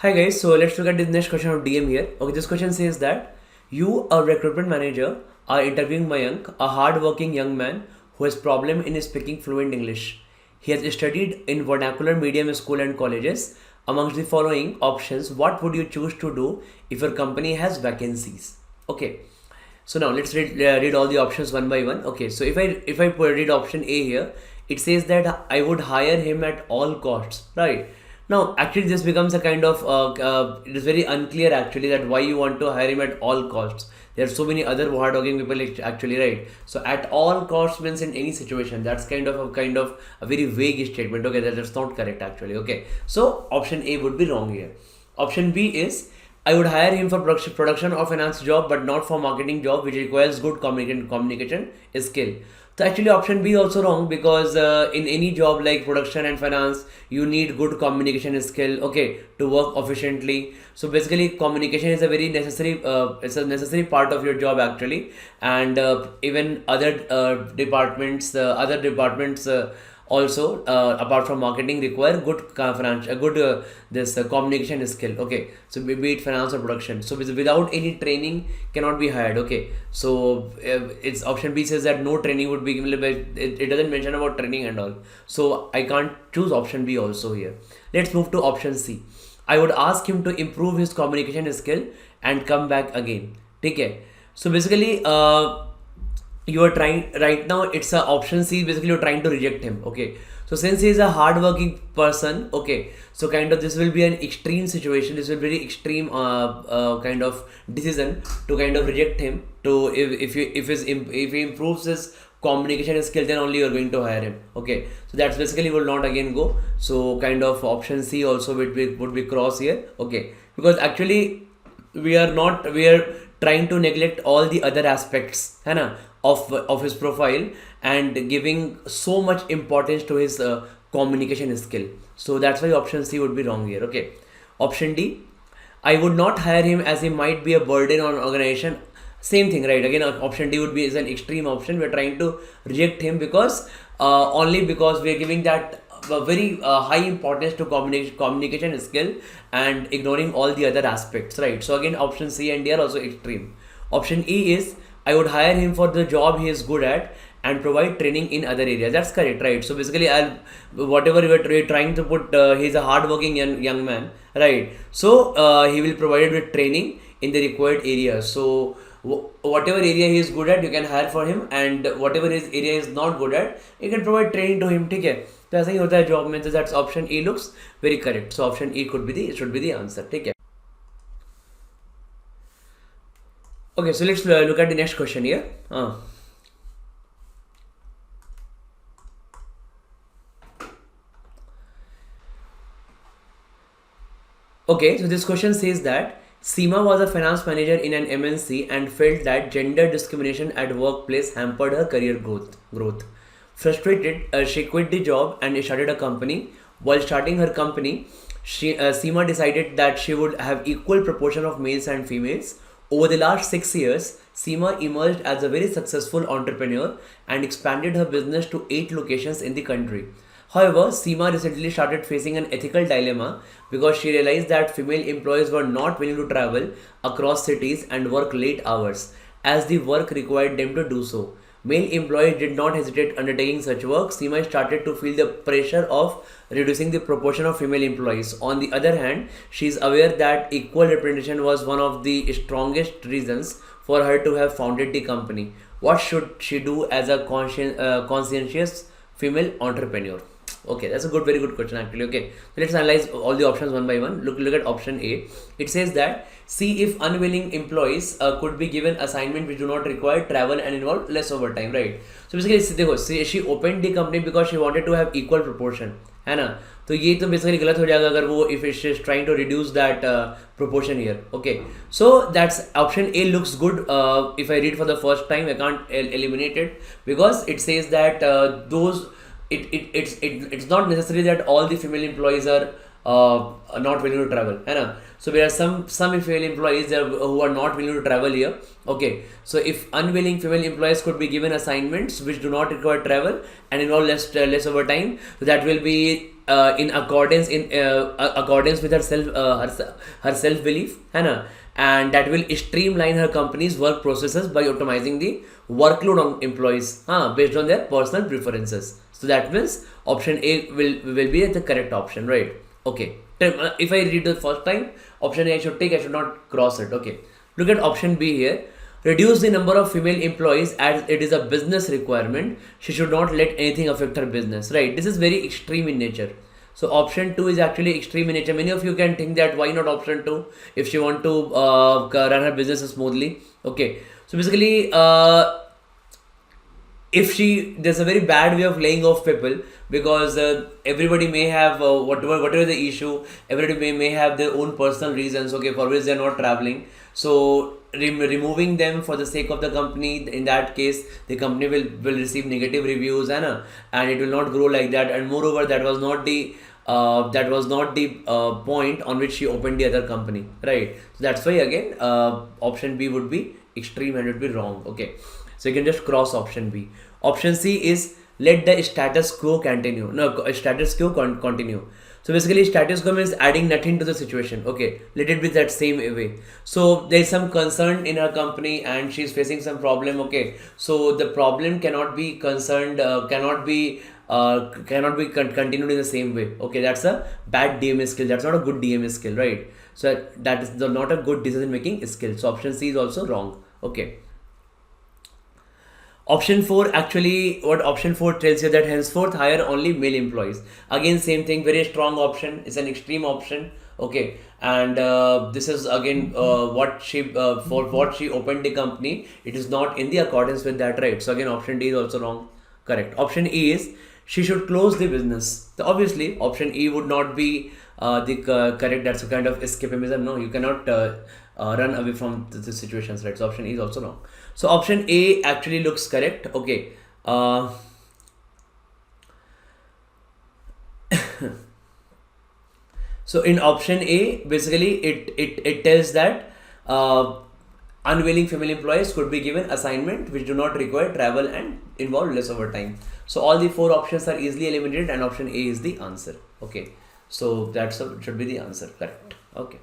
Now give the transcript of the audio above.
Hi guys, so let's look at this next question of DM here. Okay, this question says that you, a recruitment manager, are interviewing Mayank, a hard-working young man who has problem in speaking fluent English. He has studied in vernacular medium school and colleges. Amongst the following options, what would you choose to do if your company has vacancies? Okay, so now let's read all the options one by one. Okay, so if I read option A here, it says that I would hire him at all costs, right? Now, actually, this becomes a kind of it is very unclear actually that why you want to hire him at all costs. There are so many other hardworking people actually, right? So at all costs means in any situation. That's kind of a very vague statement. Okay, that's not correct actually. Okay, so option A would be wrong here. Option B is I would hire him for production or finance job, but not for marketing job, which requires good communication skill. So actually, option B also wrong because in any job like production and finance, you need good communication skill. Okay, to work efficiently. So basically, communication is a very necessary. It's a necessary part of your job actually, and even other departments. Also apart from marketing require good financial good this communication skill. Okay, so be it finance or production, so without any training cannot be hired. Okay, so it's option B says that no training would be given. It doesn't mention about training and all, so I can't choose option B also here. Let's move to option C. I would ask him to improve his communication skill and come back again. Okay, so basically you are trying right now, it's a option C, basically you're trying to reject him. Okay, so since he is a hard-working person, okay, so kind of this will be an extreme situation, this will be very extreme kind of decision to kind of reject him. To if he improves his communication skill, then only you're going to hire him. Okay, so that's basically will not again go. So kind of option C also would be cross here. Okay, because actually we are trying to neglect all the other aspects है ना of his profile and giving so much importance to his communication skill. So that's why option C would be wrong here. Okay, option D, I would not hire him as he might be a burden on organization. Same thing, right? Again, option D would be is an extreme option. We're trying to reject him because only because we are giving that very high importance to communication skill and ignoring all the other aspects, right? So again, option C and D are also extreme. Option E is I would hire him for the job he is good at and provide training in other areas. That's correct, right? So basically, whatever we're trying to put, he's a hardworking young man, right? So he will provide with training in the required areas. So whatever area he is good at, you can hire for him, and whatever his area is not good at, you can provide training to him. ठीक है? तो ऐसा ही होता है job में. तो that's option E looks very correct. So option E should be the answer. ठीक है? Okay, so let's look at the next question here. Okay, so this question says that Seema was a finance manager in an MNC and felt that gender discrimination at workplace hampered her career growth. Frustrated, she quit the job and started a company. While starting her company, Seema decided that she would have equal proportion of males and females. Over the last 6 years, Seema emerged as a very successful entrepreneur and expanded her business to 8 locations in the country. However, Seema recently started facing an ethical dilemma because she realized that female employees were not willing to travel across cities and work late hours, as the work required them to do so. Male employees did not hesitate undertaking such work. Seema started to feel the pressure of reducing the proportion of female employees. On the other hand, she is aware that equal representation was one of the strongest reasons for her to have founded the company. What should she do as a conscientious female entrepreneur? Okay, that's a very good question actually. Okay, so let's analyze all the options one by one. Look at option A. It says that see if unwilling employees could be given assignment which do not require travel and involve less overtime, right? So basically देखो, she opened the company because she wanted to have equal proportion, है ना? तो ये तो basically गलत हो जाएगा अगर वो if she is trying to reduce that proportion here. Okay, so that's option A looks good. If I read for the first time, I can't eliminate it because it says that those. It's not necessary that all the female employees are not willing to travel, है ना? So there are some female employees who are not willing to travel here. Okay, so if unwilling female employees could be given assignments which do not require travel and involve less overtime, so that will be in accordance with her self belief, है ना, and that will streamline her company's work processes by optimizing the workload on employees based on their personal preferences. So that means option A will be the correct option, right? Okay. If I read the first time, option A I should take, I should not cross it. Okay. Look at option B here. Reduce the number of female employees as it is a business requirement. She should not let anything affect her business. Right. This is very extreme in nature. So option 2 is actually extreme in nature. Many of you can think that why not option 2 if she want to run her business smoothly. Okay. So basically, if there's a very bad way of laying off people, because everybody may have whatever the issue, everybody may have their own personal reasons, okay, for which they're not traveling. So removing them for the sake of the company, in that case the company will receive negative reviews, and it will not grow like that. And moreover, that was not the point on which she opened the other company, right? So that's why again option B would be extreme and it would be wrong. Okay, so you can just cross option B. Option C is let the status quo continue. No, status quo continue. So basically status quo means adding nothing to the situation. Okay, let it be that same way. So there is some concern in her company and she's facing some problem. Okay, so the problem cannot be continued in the same way. Okay, that's a bad DMA skill. That's not a good DMA skill, right? So that is not a good decision making skill. So option C is also wrong. Okay. Option 4, actually what option 4 tells you, that henceforth hire only male employees. Again same thing, very strong option. It's an extreme option. Okay, and this is again what she opened the company. It is not in the accordance with that, right? So again option D is also wrong. Correct. Option E is she should close the business. So obviously option E would not be the correct. That's a kind of escapism. No, you cannot run away from the situations, right? So option E is also wrong. So option A actually looks correct. Okay. So in option A, basically it tells that unwilling female employees could be given assignment which do not require travel and involve less overtime. So all the 4 options are easily eliminated and option A is the answer. Okay. So that should be the answer. Correct. Okay.